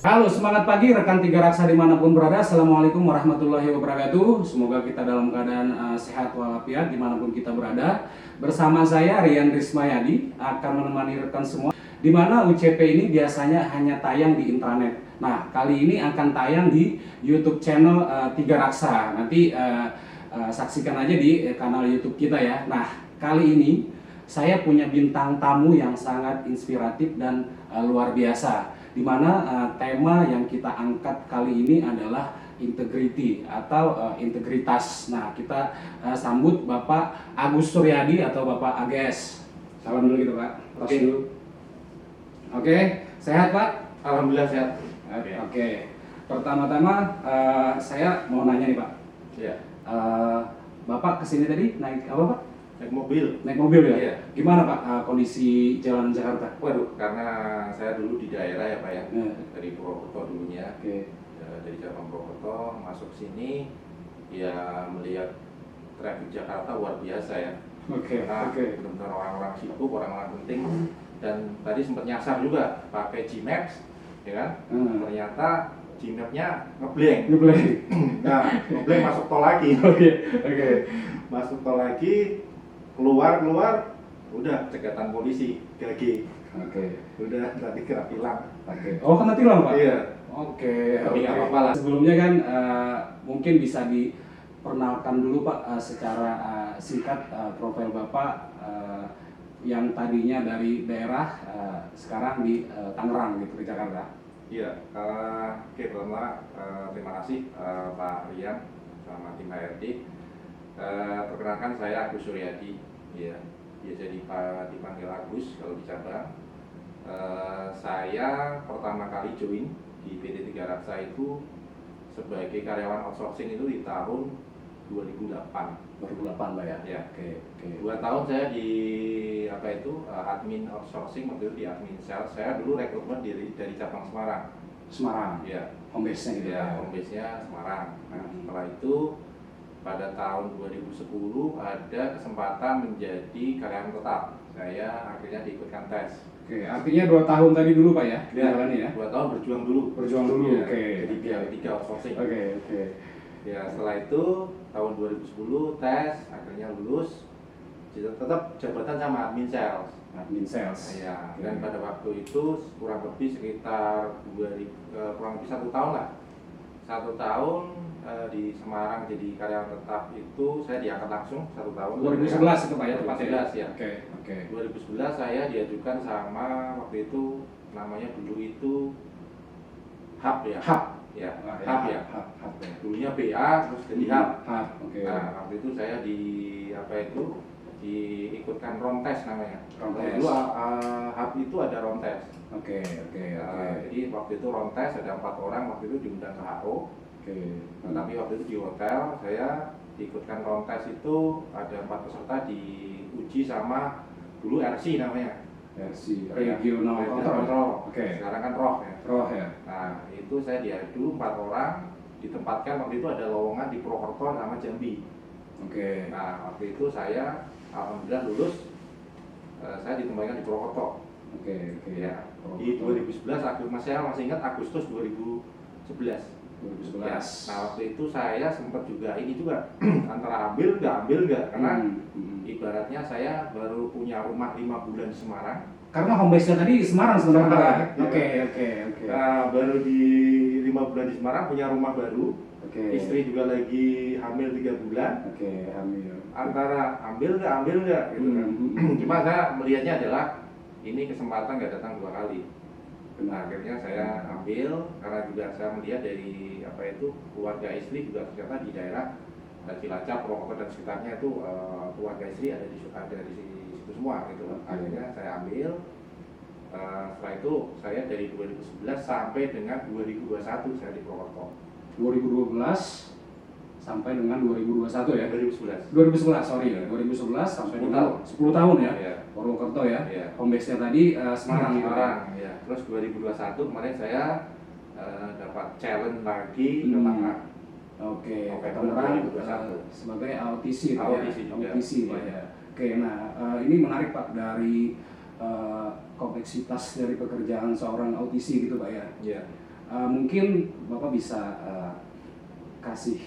Halo, semangat pagi rekan Tiga Raksa dimanapun berada. Assalamualaikum warahmatullahi wabarakatuh. Semoga kita dalam keadaan sehat walafiat dimanapun kita berada. Bersama saya Rian Rismayadi akan menemani rekan semua. Di mana UCP ini biasanya hanya tayang di intranet. Nah, kali ini akan tayang di YouTube channel Tiga Raksa. Nanti saksikan aja di kanal YouTube kita ya. Nah, kali ini saya punya bintang tamu yang sangat inspiratif dan luar biasa. Di mana tema yang kita angkat kali ini adalah integrity atau integritas. Nah, kita sambut Bapak Agus Suryadi atau Bapak AGS. Salam dulu gitu Pak. Oke. Oke, sehat Pak? Alhamdulillah sehat. Oke. Pertama-tama saya mau nanya nih Pak. Ya. Bapak kesini tadi naik apa Pak? Naik mobil. Naik mobil ya? Iya. Gimana Pak kondisi jalanan Jakarta? Waduh, karena saya dulu di daerah ya Pak ya, Dari Purwokerto dulunya. Oke. Dari Cabang Purwokerto masuk sini, ya melihat traffic Jakarta luar biasa ya. Oke. Karena benar-benar orang-orang sibuk, orang-orang penting. Dan tadi sempat nyasar juga pakai Gmaps, ya kan? Ternyata Gmapnya ngeblank. Nah, ngeblank masuk tol lagi. Oke. Masuk tol lagi, keluar, udah cegatan polisi, GG. Oke. Udah tadi kena tilang. Oke. Oh, kena tilang Pak? Iya. Oke. Tapi nggak apa-apa lah. Sebelumnya kan mungkin bisa diperkenalkan dulu Pak secara singkat profil Bapak yang tadinya dari daerah sekarang di Tangerang gitu di Jakarta. Iya. Oke, pertama terima kasih Pak Rian sama tim HRD. Perkenalkan saya Agus Suryadi, ya, biasa dipanggil Agus kalau di cabang. Saya pertama kali join di PT Tiga Raksa itu sebagai karyawan outsourcing itu di tahun 2008. 2008 Pak ya? Ya. Oke. 2 tahun saya di admin outsourcing, waktu itu di admin sales. Saya dulu rekrutmen dari cabang Semarang. Semarang. Ya. Home base-nya gitu Ya, home base-nya Semarang. Nah, setelah itu pada tahun 2010 ada kesempatan menjadi karyawan tetap. Saya akhirnya diikutkan tes. Oke, artinya 2 tahun tadi dulu Pak ya? Jalannya ya? 2 tahun berjuang dulu. Berjuang dulu, Ya, oke. Jadi tiga outsourcing. Oke. Ya, setelah itu tahun 2010 tes, akhirnya lulus. Tetap jabatan sama admin sales. Admin sales. Ya, Oke. dan pada waktu itu kurang lebih sekitar kurang lebih 1 tahun lah. 1 tahun di Semarang jadi karyawan tetap itu saya diangkat langsung 1 tahun. 2011 itu Pak ya tepatnya? 2011 ya. Oke. 2011 saya diajukan sama waktu itu namanya dulu itu Hub ya. Hub. Ya, Hub ya. Hub. Dulunya BA terus jadi Hub. Hub. Oke. Nah, waktu itu saya diikutkan rontes namanya. Rontes. Dulu Hub itu ada rontes. Oke. Jadi waktu itu rontes ada 4 orang, waktu itu diundang ke HO. Oke. Nah, tapi waktu itu di hotel saya diikutkan rontes itu ada 4 peserta diuji sama dulu RC namanya. Versi regional control. Oke. Sekarang kan ROH ya. Roh ya. Nah, itu saya diadu 4 orang ditempatkan waktu itu ada lowongan di Purwokerto sama Jambi. Oke. Nah, waktu itu saya alhamdulillah lulus. Saya ditempatkan di Purwokerto. Oke. Ya. Di 2011 saya masih ingat Agustus 2011. 2011. Ya, nah waktu itu saya sempat juga antara ambil nggak karena ibaratnya saya baru punya rumah 5 bulan di Semarang. Karena home base-nya tadi di Semarang sebenarnya. Semarang, ya. Oke. Nah, baru di 5 bulan di Semarang punya rumah baru. Oke. Istri juga lagi hamil 3 bulan. Oke, hamil. Antara ambil nggak gitu kan. Cuma saya melihatnya adalah ini kesempatan nggak datang 2 kali. Nah, akhirnya saya ambil karena juga saya melihat dari keluarga istri juga ternyata di daerah Cilacap, Purwokerto dan sekitarnya itu keluarga istri ada di situ semua gitu. Akhirnya saya ambil. Setelah itu saya dari 2011 sampai dengan 2021 saya di Purwokerto. 2012 sampai dengan 2021 ya. 2011. 2011, sorry ya. 2011 sampai 10 dengan tahun. 10 tahun ya. Iya. Purwokerto ya. Iya. Home base-nya tadi Semarang ya. Semarang ya. Terus 2021 kemarin saya dapat challenge lagi ke Tangerang. Oke, November Tangerang 2021. sebagai AOTC itu AOTC ya. juga. AOTC Pak Iya. ya. Oke, nah ini menarik Pak dari kompleksitas dari pekerjaan seorang AOTC gitu Pak ya. Iya. Mungkin Bapak bisa kasih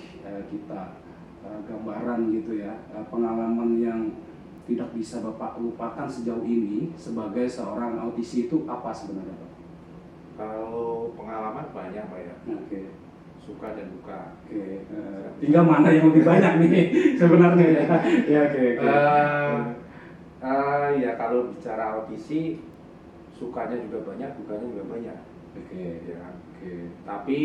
kita gambaran gitu ya, pengalaman yang tidak bisa Bapak lupakan sejauh ini sebagai seorang AOTC itu apa sebenarnya Pak? Kalau pengalaman banyak Pak ya. Oke. Suka dan duka. Oke, tinggal mana yang lebih banyak nih sebenarnya ya. Ya oke. Ya kalau bicara AOTC sukanya juga banyak, dukanya juga banyak. Oke. Ya kan? Oke. Tapi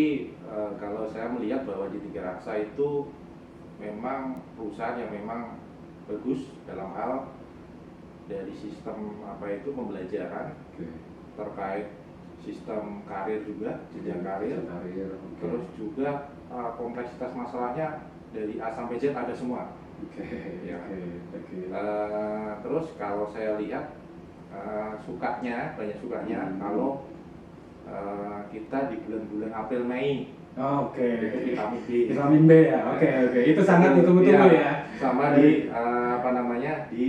kalau saya melihat bahwa di Tiga Raksa itu memang perusahaan yang memang bagus dalam hal dari sistem pembelajaran terkait sistem karir juga, jenjang karir. Terus juga kompleksitas masalahnya dari A sampai Z ada semua. Ya. Terus kalau saya lihat sukanya, banyak sukanya kalau kita di bulan-bulan April Mei. Oke. Itu vitamin B. Vitamin B ya. Oke. Itu sangat ditunggu-tunggu ya. Sama di di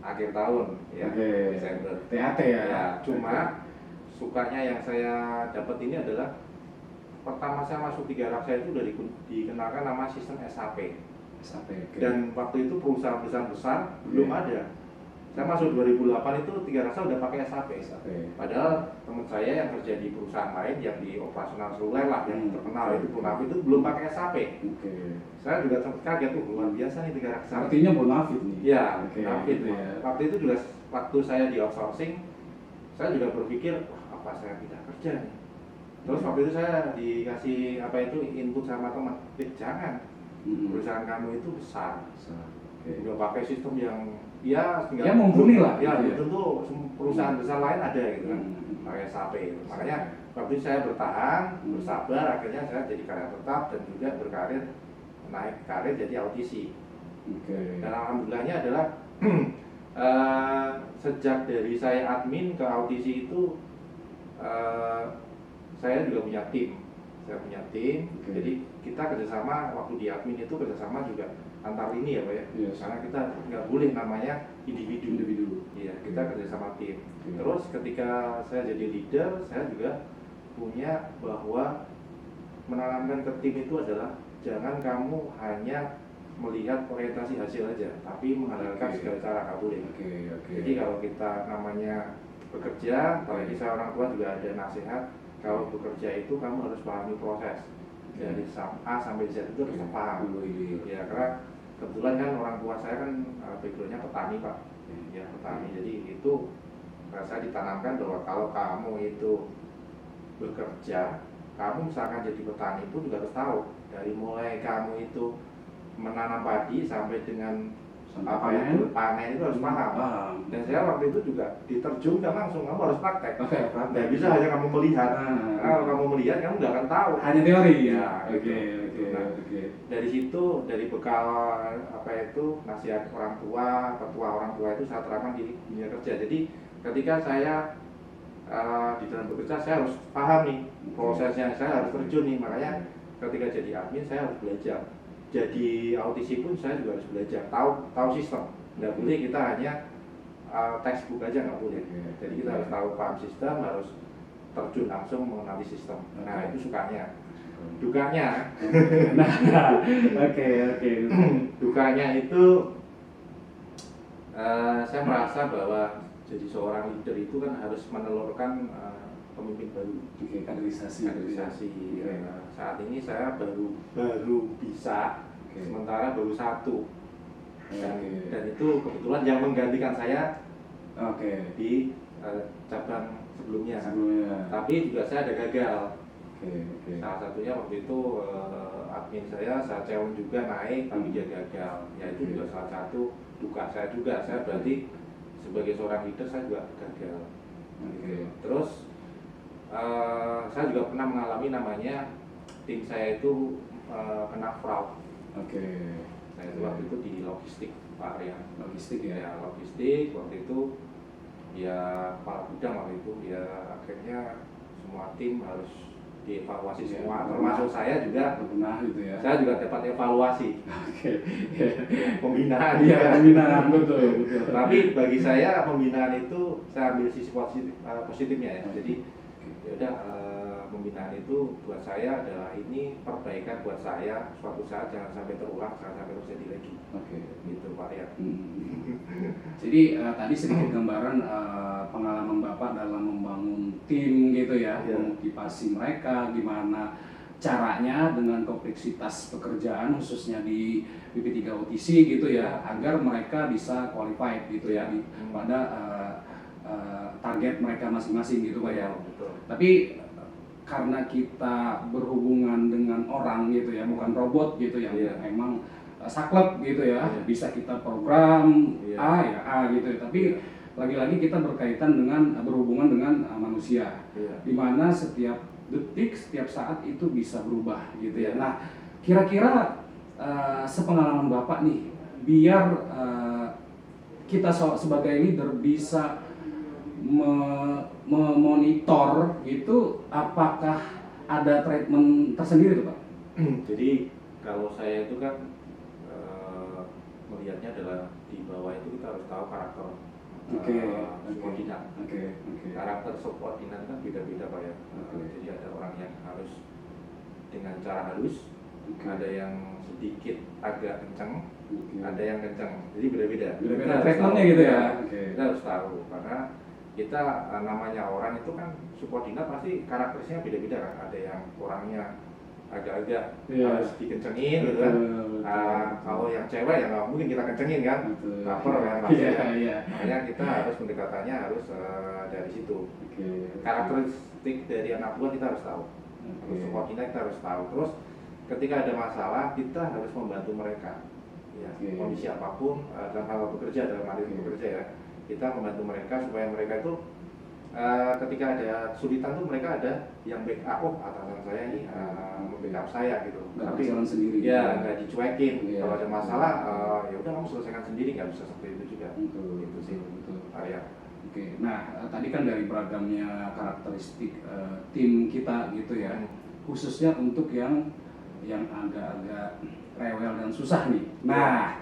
akhir tahun ya. Desember. THT ya. Ya, cuma sukanya yang saya dapat ini adalah pertama saya masuk Tiga Raksa itu udah dikenalkan nama sistem SAP. Dan waktu itu perusahaan-perusahaan besar belum ada. Saya masuk 2008 itu Tiga Raksa udah pakai SAP. Padahal teman saya yang kerja di perusahaan lain yang di operasional seluler lah yang terkenal itu Bonafit itu belum pakai SAP. Saya juga sempat kaget tuh, luar biasa nih Tiga Raksa. Artinya Bonafit nih. Iya, Bonafit. Waktu itu juga waktu saya di outsourcing, saya juga berpikir apa saya pindah kerja nih. Terus waktu itu saya dikasih input sama teman, jangan, perusahaan kamu itu besar, udah pakai sistem yang ya mumpuni lah. Ya gitu tentu perusahaan besar lain ada gitu kan, pakai SAP. Makanya waktu itu saya bertahan, bersabar, akhirnya saya jadi karyawan tetap dan juga berkarir naik karir jadi AOTC. Dan alhamdulillahnya adalah sejak dari saya admin ke AOTC itu saya juga punya tim. Jadi kita kerjasama waktu di admin itu kerjasama juga antar lini ya Pak ya. Karena kita nggak boleh namanya individu. Iya, kita kerjasama tim. Terus ketika saya jadi leader, saya juga punya bahwa menanamkan ke tim itu adalah jangan kamu hanya melihat orientasi hasil aja, tapi menghalalkan segala cara nggak boleh. Jadi kalau kita namanya bekerja, apalagi saya orang tua juga ada nasihat, kalau bekerja itu kamu harus pahami proses dari A sampai Z itu harus paham. Ya karena kebetulan kan orang tua saya kan backgroundnya petani Pak, ya petani. Jadi itu saya ditanamkan bahwa kalau kamu itu bekerja, kamu misalkan jadi petani pun juga harus tahu dari mulai kamu itu menanam padi sampai dengan panen itu harus paham. Dan saya waktu itu juga diterjunkan langsung, kamu harus praktek. Tidak bisa hanya kamu melihat. Kalau kamu melihat, kamu nggak akan tahu. Hanya teori. Ya. Dari situ, dari bekal nasihat orang tua, petua orang tua itu saya terapkan di dunia kerja. Jadi ketika saya di dalam bekerja, saya harus paham nih prosesnya, saya harus terjun nih. Makanya ketika jadi admin, saya harus belajar. Jadi AOTC pun saya juga harus belajar, tahu sistem. Nggak boleh kita hanya textbook aja, nggak boleh. Jadi kita harus tahu paham sistem, harus terjun langsung mengenali sistem. Nah itu sukanya. Dukanya, dukanya itu saya merasa bahwa jadi seorang leader itu kan harus menelurkan pemimpin baru. Kaderisasi. Saat ini saya baru bisa, sementara baru satu. Dan itu kebetulan yang menggantikan saya di cabang sebelumnya. Tapi juga saya ada gagal. Salah satunya waktu itu admin saya challenge juga naik, tapi dia gagal. Ya itu juga salah satu duka saya juga. Saya berarti sebagai seorang leader saya juga gagal. Terus saya juga pernah mengalami namanya tim saya itu kena fraud. Oke. Nah itu waktu itu di logistik Pak Rian. Logistik ya. Ya logistik waktu itu ya kepala gudang waktu itu ya akhirnya semua tim harus dievaluasi Ya, semua, termasuk saya juga. Berbenah gitu ya. Saya juga dapat evaluasi. Oke. Pembinaan. Iya, pembinaan betul. Tapi bagi saya pembinaan itu saya ambil sisi positifnya ya. Jadi ya udah pembinaan itu buat saya adalah ini perbaikan buat saya, suatu saat jangan sampai terulang, jangan sampai terjadi lagi. Oke. Gitu Pak ya. Jadi tadi sedikit gambaran pengalaman Bapak dalam membangun tim gitu ya, memotivasi mereka, gimana caranya dengan kompleksitas pekerjaan khususnya di BP3 OTC gitu ya, agar mereka bisa qualified gitu ya pada target mereka masing-masing gitu Pak ya. Betul. Tapi karena kita berhubungan dengan orang gitu ya, bukan robot gitu yang memang saklek gitu ya, bisa kita program A ya A gitu ya, tapi lagi-lagi kita berkaitan dengan berhubungan dengan manusia, di mana setiap detik, setiap saat itu bisa berubah gitu ya. Nah, kira-kira sepengalaman Bapak nih, biar kita sebagai leader bisa memonitor gitu, apakah ada treatment tersendiri tuh Pak? Jadi kalau saya itu kan melihatnya adalah di bawah itu kita harus tahu karakter subordinat. Karakter subordinat kan beda-beda Pak ya. Jadi ada orang yang harus dengan cara halus, ada yang sedikit agak kencang, ada yang kencang. Jadi beda-beda. Beda-beda treatmentnya gitu ya. Kita harus tahu karena kita namanya orang itu kan subordinat pasti karakteristiknya beda-beda kan. Ada yang orangnya agak-agak harus dikencengin gitu kan. Kalau yang cewek ya nggak mungkin kita kencengin kan, cover kan pasti. Makanya kita harus pendekatannya harus dari situ. Karakteristik dari anak buah kita harus tahu. Terus subordinat kita harus tahu. Terus ketika ada masalah kita harus membantu mereka. Ya, kondisi apapun dalam hal bekerja, dalam hal bekerja ya, kita membantu mereka supaya mereka itu ketika ada kesulitan tuh mereka ada yang backup. Atasan saya ini membackup saya gitu. Tapi jalan sendiri. Ya nggak dicuekin. Kalau ada masalah ya udah kamu selesaikan sendiri, nggak bisa seperti itu juga. Itu sih area. Oke. Nah tadi kan dari beragamnya karakteristik tim kita gitu ya, khususnya untuk yang agak-agak rewel dan susah nih. Nah,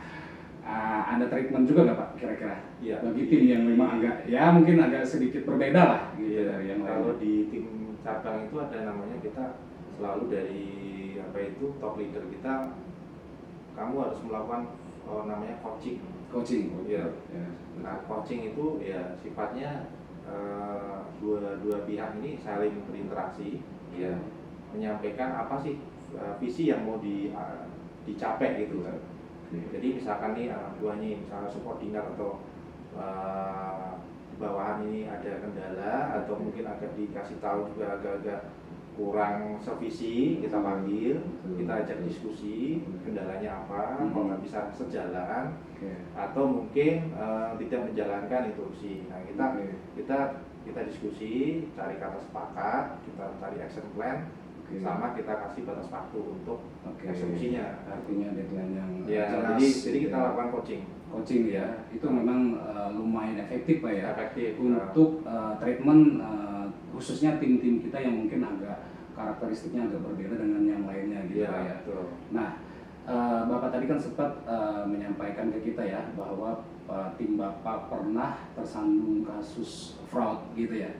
ada treatment juga nggak Pak kira-kira? Bagi tim yang memang agak mungkin agak sedikit berbeda lah gitu dari yang lain. Kalau di tim cabang itu ada namanya, kita selalu dari top leader kita, kamu harus melakukan namanya coaching. Nah, coaching itu ya sifatnya dua pihak ini saling berinteraksi, menyampaikan apa sih visi yang mau dicapai gitu kan. Jadi misalkan nih anak buahnya misalnya subordinat atau bawahan ini ada kendala atau mungkin agak dikasih tahu juga agak-agak kurang sevisi, kita panggil, kita ajak diskusi kendalanya apa, kalau nggak bisa sejalan atau mungkin tidak menjalankan instruksi. Nah kita diskusi, cari kata sepakat, kita cari action plan, sama kita kasih batas waktu untuk eksekusinya. Artinya deadline yang jelas. Jadi kita lakukan coaching ya, itu memang lumayan efektif Pak ya. Efektif untuk treatment khususnya tim-tim kita yang mungkin agak karakteristiknya agak berbeda dengan yang lainnya gitu Pak ya. Betul. Nah, Bapak tadi kan sempat menyampaikan ke kita ya bahwa tim Bapak pernah tersandung kasus fraud gitu ya.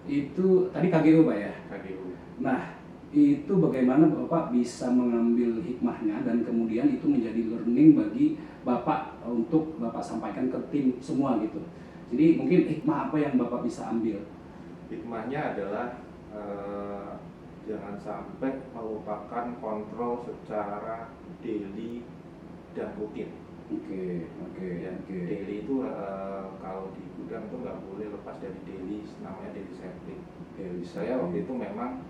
Itu tadi KGU Pak ya. KGU. Nah, itu bagaimana Bapak bisa mengambil hikmahnya dan kemudian itu menjadi learning bagi Bapak untuk Bapak sampaikan ke tim semua gitu. Jadi mungkin hikmah apa yang Bapak bisa ambil? Hikmahnya adalah jangan sampai melupakan kontrol secara daily dan rutin. Daily itu kalau di gudang itu nggak boleh lepas dari daily, namanya daily sampling. Saya waktu itu memang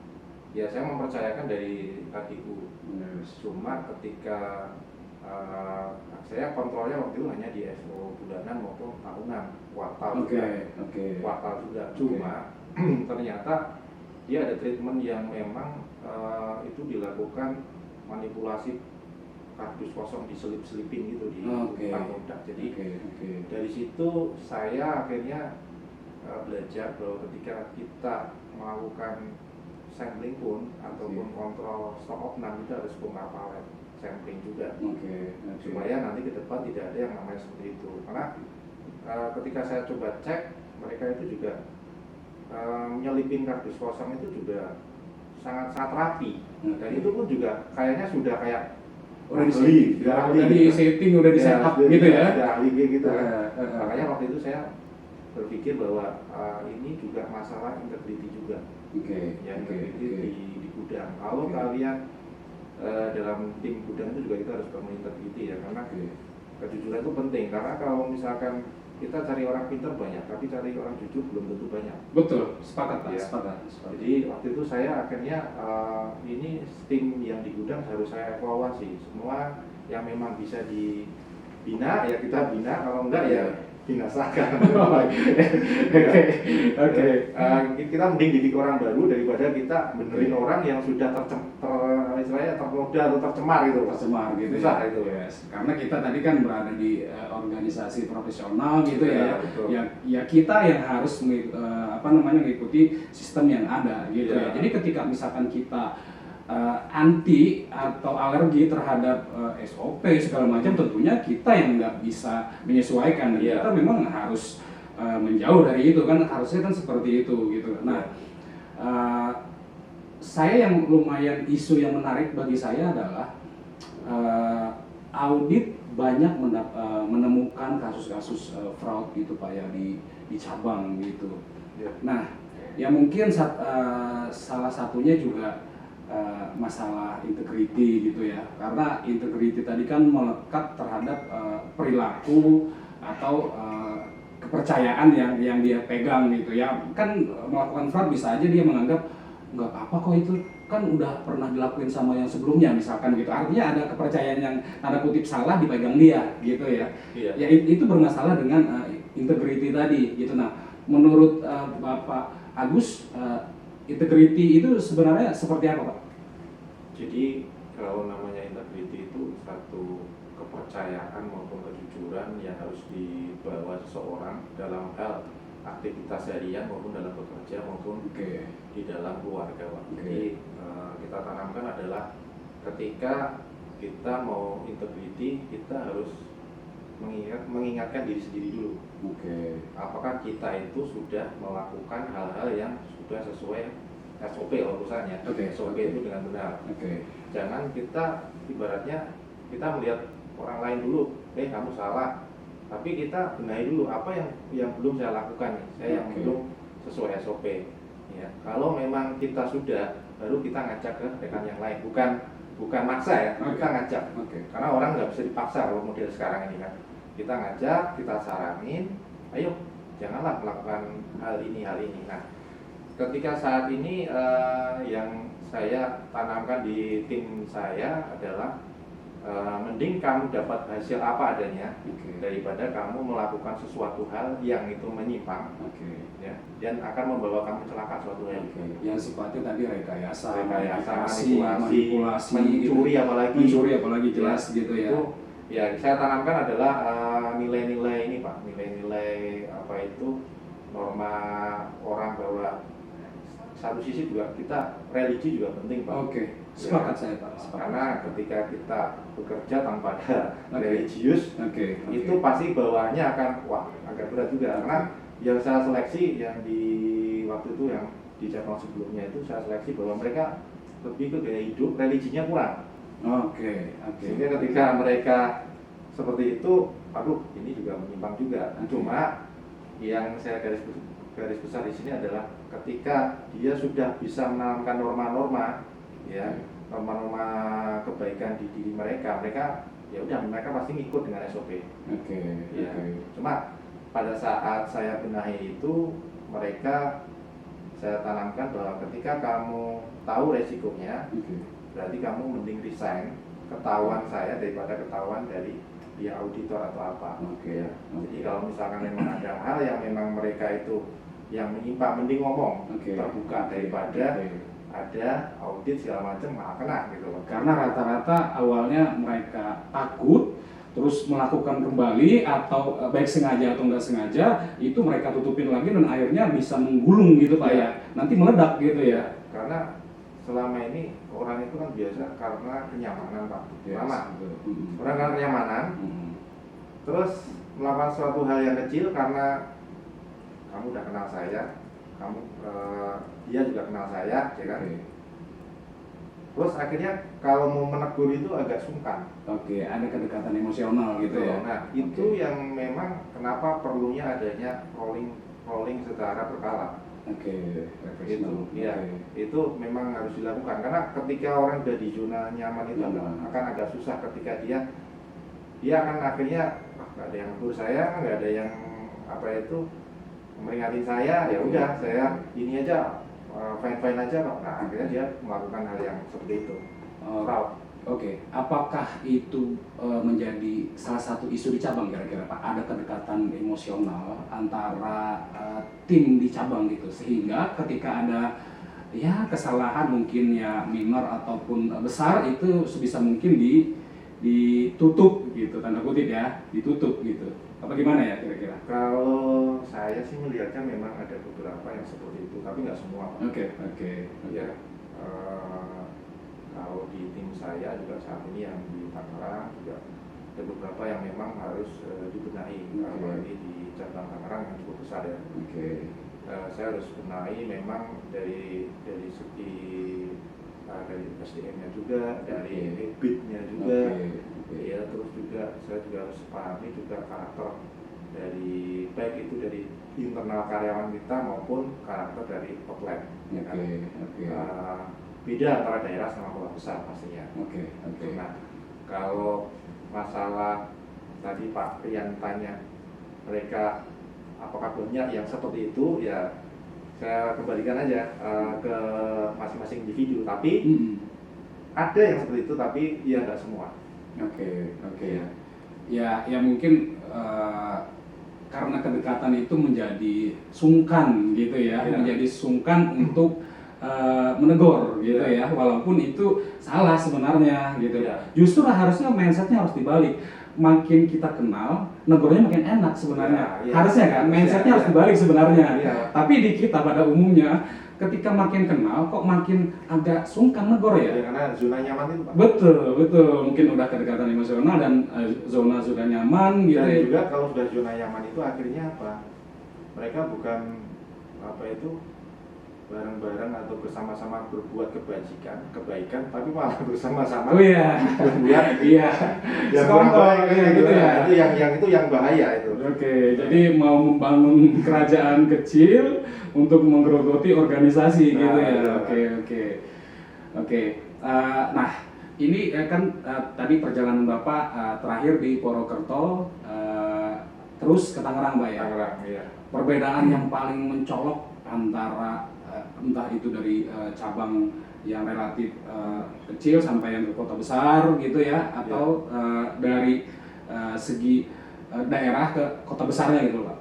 saya mempercayakan dari KGU. Cuma ketika saya kontrolnya waktu itu hanya di SO bulanan maupun tahunan, kuartal juga. Cuma ternyata dia ada treatment yang memang itu dilakukan manipulasi kardus kosong diselip-selipin gitu di Oke. depan produk. Jadi Oke. dari situ saya akhirnya belajar bahwa ketika kita melakukan sampling pun ataupun kontrol stok opnam itu harus bongkar palet sampling juga. Oke. Supaya nanti ke depan tidak ada yang namanya seperti itu. Karena ketika saya coba cek, mereka itu juga nyelipin kardus kosong itu juga sangat rapi. Dan itu pun juga kayaknya sudah kayak udah di setting, udah di setup gitu ya. Udah ahli gitu kan. Makanya waktu itu saya berpikir bahwa ini juga masalah integriti juga. Integriti di gudang. Kalau kalian dalam tim gudang itu juga kita harus bangun integriti ya, karena kejujuran itu penting. Karena kalau misalkan kita cari orang pintar banyak, tapi cari orang jujur belum tentu banyak. Betul, sepakat Pak. Ya. Sepakat. Jadi waktu itu saya akhirnya ini tim yang di gudang harus saya evaluasi. Semua yang memang bisa dibina ya kita bina, kalau enggak ya binasakan. Oke. Kita mending didik orang baru daripada kita benerin orang yang sudah ternoda atau tercemar gitu. Tercemar gitu. Susah ya. itu. Yes. Karena kita tadi kan berada di organisasi profesional gitu ya. Betul. Ya kita yang harus mengikuti sistem yang ada gitu ya. Jadi ketika misalkan kita anti atau alergi terhadap SOP segala macam, tentunya kita yang nggak bisa menyesuaikan dan kita memang harus menjauh dari itu kan, harusnya kan seperti itu gitu. Nah, saya yang lumayan isu yang menarik bagi saya adalah audit banyak menemukan kasus-kasus fraud gitu Pak ya di cabang gitu. Nah, ya mungkin salah satunya juga masalah integriti gitu ya, karena integriti tadi kan melekat terhadap perilaku atau kepercayaan yang dia pegang gitu ya. Kan melakukan fraud bisa aja dia menganggap nggak apa-apa kok, itu kan udah pernah dilakuin sama yang sebelumnya misalkan gitu. Artinya ada kepercayaan yang tanda kutip salah dipegang dia gitu ya. Ya itu bermasalah dengan integriti tadi gitu. Nah, menurut Bapak Agus, integriti itu sebenarnya seperti apa Pak? Jadi kalau namanya integriti itu satu kepercayaan maupun kejujuran yang harus dibawa seseorang dalam hal aktivitas harian maupun dalam bekerja maupun di dalam keluarga. Jadi kita tanamkan adalah ketika kita mau integriti, kita harus mengingatkan diri sendiri dulu. Apakah kita itu sudah melakukan hal-hal yang sudah sesuai SOP urusannya. SOP itu dengan benar. Jangan kita ibaratnya kita melihat orang lain dulu, kamu salah. Tapi kita benahi dulu apa yang belum saya lakukan nih. Saya yang belum sesuai SOP. Ya. Kalau memang kita sudah, baru kita ngajak ke rekan yang lain. Bukan maksa ya, kita ngajak. Karena orang nggak bisa dipaksa kalau model sekarang ini kan. Kita ngajak, kita saranin, ayo janganlah melakukan hal ini. Nah, ketika saat ini yang saya tanamkan di tim saya adalah mending kamu dapat hasil apa adanya daripada kamu melakukan sesuatu hal yang itu menyimpang ya, dan akan membawa kamu celaka suatu hari. Yang sifatnya tadi rekayasa, manipulasi, mencuri apalagi jelas gitu ya. Itu ya saya tanamkan adalah nilai-nilai ini Pak, nilai-nilai apa itu norma orang bahwa satu sisi juga kita religi juga penting Pak. Sepakat saya Pak. Karena ketika kita bekerja tanpa ada religius, itu pasti bawaannya akan agak berat juga. Karena yang saya seleksi yang di waktu itu yang di cabang sebelumnya itu saya seleksi bahwa mereka lebih ke gaya hidup, religinya kurang. Sehingga ketika mereka seperti itu, aduh ini juga menyimpang juga. Cuma yang saya garis besar di sini adalah ketika dia sudah bisa menanamkan norma-norma, ya norma-norma kebaikan di diri mereka ya udah mereka pasti ngikut dengan SOP. Cuma pada saat saya benahi itu mereka saya tanamkan bahwa ketika kamu tahu resikonya, berarti kamu mending resign, ketahuan saya daripada ketahuan dari dia auditor atau apa. Jadi kalau misalkan memang ada hal yang memang mereka itu yang menyimpang, mending ngomong terbuka daripada ada audit segala macam malah kena gitu loh. Karena rata-rata awalnya mereka takut, terus melakukan kembali atau baik sengaja atau nggak sengaja itu mereka tutupin lagi dan akhirnya bisa menggulung gitu Pak ya, nanti meledak gitu ya. Karena selama ini orang itu kan biasa karena kenyamanan Pak. Pertama, orang karena kenyamanan, terus melakukan suatu hal yang kecil karena kamu udah kenal saya, kamu dia juga kenal saya, ya kan? Terus akhirnya kalau mau menegur itu agak sungkan. Ada kedekatan emosional gitu ya. Nah, itu yang memang kenapa perlunya adanya rolling secara berkala. Itu, ya, itu memang harus dilakukan karena ketika orang udah di zona nyaman itu akan agak susah ketika dia akan akhirnya nggak ada yang negur saya, nggak ada yang meringati saya, ya udah saya ini aja fine aja kok. Nah akhirnya dia melakukan hal yang seperti itu. Apakah itu menjadi salah satu isu di cabang kira-kira Pak? Ada kedekatan emosional antara tim di cabang gitu, sehingga ketika ada ya kesalahan mungkin ya minor ataupun besar itu sebisa mungkin ditutup gitu, tanda kutip ya, ditutup gitu. Apa gimana ya kira-kira? Kalau saya sih melihatnya memang ada beberapa yang seperti itu, tapi nggak semua Pak. Ya. Kalau di tim saya juga saat ini yang di Tangerang juga ada beberapa yang memang harus dibenahi. Kalau ini di cabang Tangerang yang cukup besar ya. Saya harus benahi memang dari segi dari SDM-nya juga, dari habit-nya juga. Ya, terus juga saya juga harus pahami juga karakter dari baik itu dari internal karyawan kita maupun karakter dari outlet. Beda antara daerah sama kota besar pastinya. Nah, kalau masalah tadi Pak Rian tanya mereka apakah banyak yang seperti itu, ya saya kembalikan aja ke masing-masing individu. Tapi ada yang seperti itu, tapi ya nggak semua. Ya mungkin karena kedekatan itu menjadi sungkan gitu ya, menjadi sungkan untuk menegur gitu ya, walaupun itu salah sebenarnya gitu. Justru harusnya mindsetnya harus dibalik. Makin kita kenal, negornya makin enak sebenarnya. Harusnya kan, mindsetnya harus dibalik sebenarnya. Tapi di kita pada umumnya, ketika makin kenal kok makin agak sungkan negor ya. Karena zona nyaman itu Pak. Betul. Mungkin udah kedekatan emosional dan zona sudah nyaman gitu. Dan juga kalau sudah zona nyaman itu akhirnya apa? Mereka bukan bareng-bareng atau bersama-sama berbuat kebaikan, tapi malah bersama-sama berbuat yang kurang baik gitu ya. Itu yang bahaya itu. Jadi mau membangun kerajaan kecil untuk menggerogoti organisasi gitu ya. Nah, ini kan tadi perjalanan Bapak terakhir di Purwokerto, terus ke Tangerang Pak ya. Perbedaan yang paling mencolok antara entah itu dari cabang yang relatif kecil sampai yang ke kota besar gitu ya, atau dari segi daerah ke kota besarnya gitu Pak.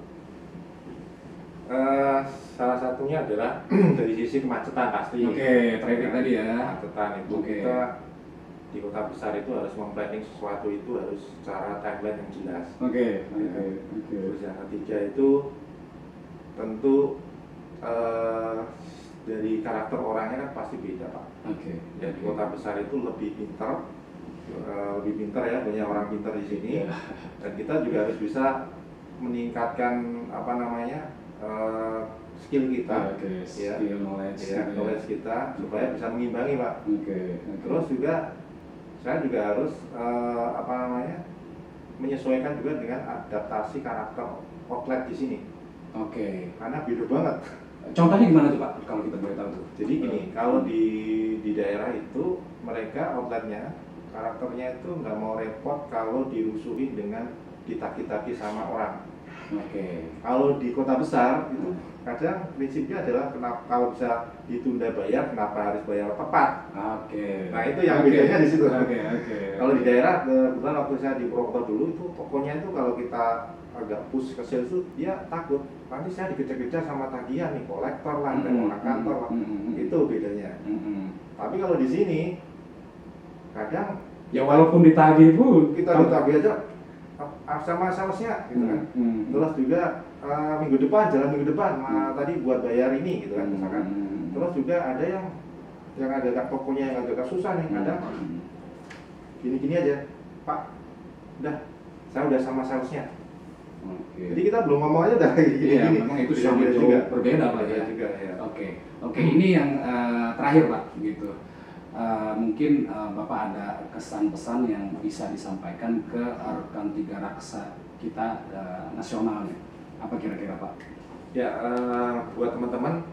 Salah satunya adalah dari sisi kemacetan pasti. Traffic tadi ya. Kemacetan itu kita di kota besar itu harus memplanning sesuatu itu harus secara timeline yang jelas. Terus yang ketiga itu tentu dari karakter orangnya kan pasti beda Pak. Di kota besar itu lebih pintar ya, banyak orang pintar di sini. Dan kita juga harus bisa meningkatkan skill kita, knowledge kita supaya bisa mengimbangi Pak. Terus juga saya juga harus menyesuaikan juga dengan adaptasi karakter outlet di sini. Karena beda banget. Contohnya gimana tuh Pak kalau kita boleh tahu? Jadi gini, kalau di daerah itu mereka outletnya karakternya itu nggak mau repot kalau dirusuhin dengan ditaki-taki sama orang. Oke. Kalau di kota besar itu kadang prinsipnya adalah kenapa kalau bisa ditunda bayar, kenapa harus bayar tepat. Oke. Nah itu yang bedanya di situ. Oke. Kalau di daerah, kebetulan waktu saya di Purwokerto dulu itu tokonya itu kalau kita agak push ke sales itu dia takut nanti saya dikejar-kejar sama tagihan nih, kolektor lah, dan orang kantor lah. Itu bedanya. Tapi kalau di sini kadang Ya walaupun ditagih pun kita ditagih aja sama salesnya gitu kan. Terus juga minggu depan, jalan minggu depan, tadi buat bayar ini gitu kan misalkan. Terus juga ada yang agak tokonya yang agak susah nih, kadang gini-gini aja, Pak, udah saya udah sama salesnya. Jadi kita belum ngomong aja udah gini-gini. Iya, memang itu sangat jauh berbeda Pak ya. Juga, ya. Oke, ini yang terakhir Pak gitu. Mungkin Bapak ada kesan-pesan yang bisa disampaikan ke rekan tiga raksa kita nasionalnya. Apa kira-kira Pak? Ya, buat teman-teman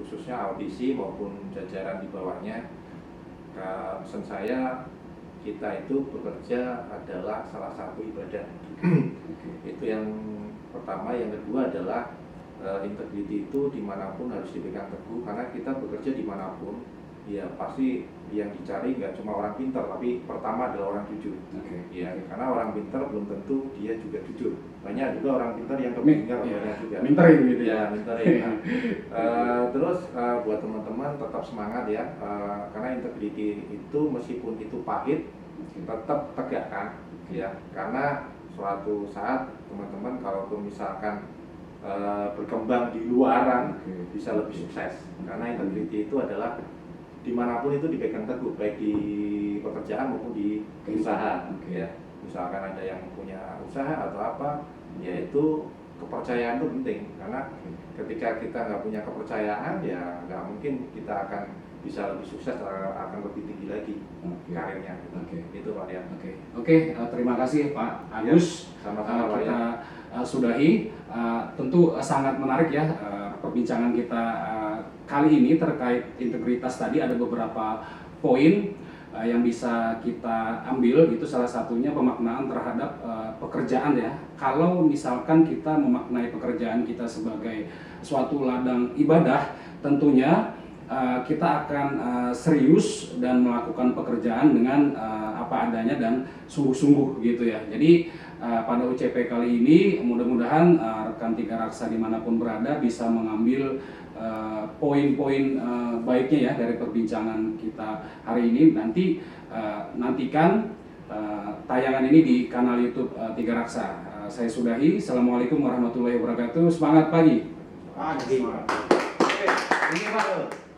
khususnya audisi maupun jajaran di bawahnya, pesan saya, kita itu bekerja adalah salah satu ibadah. Itu yang pertama. Yang kedua adalah integriti itu dimanapun harus dipegang teguh, karena kita bekerja dimanapun ya pasti yang dicari nggak cuma orang pintar, tapi pertama adalah orang jujur. Ya, karena orang pintar belum tentu dia juga jujur. Banyak juga orang pintar yang kepentingan banyak juga. Minterin gitu ya. Minterin. Terus buat teman-teman tetap semangat ya, karena integriti itu meskipun itu pahit tetap tegakkan ya, karena suatu saat teman-teman kalau misalkan berkembang di luaran bisa lebih sukses, karena integriti itu adalah dimanapun itu dipegang teguh, baik di pekerjaan maupun di usaha. Ya, misalkan ada yang punya usaha atau apa, yaitu kepercayaan itu penting, karena ketika kita nggak punya kepercayaan ya nggak mungkin kita akan bisa lebih sukses, akan lebih tinggi lagi karirnya. Itu Pak ya. Oke, terima kasih Pak Agus. Sama-sama Pak kita ya. Sudahi. Tentu sangat menarik ya perbincangan kita kali ini terkait integritas. Tadi ada beberapa poin yang bisa kita ambil, itu salah satunya pemaknaan terhadap pekerjaan ya. Kalau misalkan kita memaknai pekerjaan kita sebagai suatu ladang ibadah, tentunya kita akan serius dan melakukan pekerjaan dengan apa adanya dan sungguh-sungguh gitu ya. Jadi pada UCP kali ini mudah-mudahan rekan tiga raksa dimanapun berada bisa mengambil poin-poin baiknya ya dari perbincangan kita hari ini. Nantikan tayangan ini di kanal YouTube Tiga Raksa. Saya sudahi. Assalamualaikum warahmatullahi wabarakatuh. Semangat pagi. Oke, ini Pak.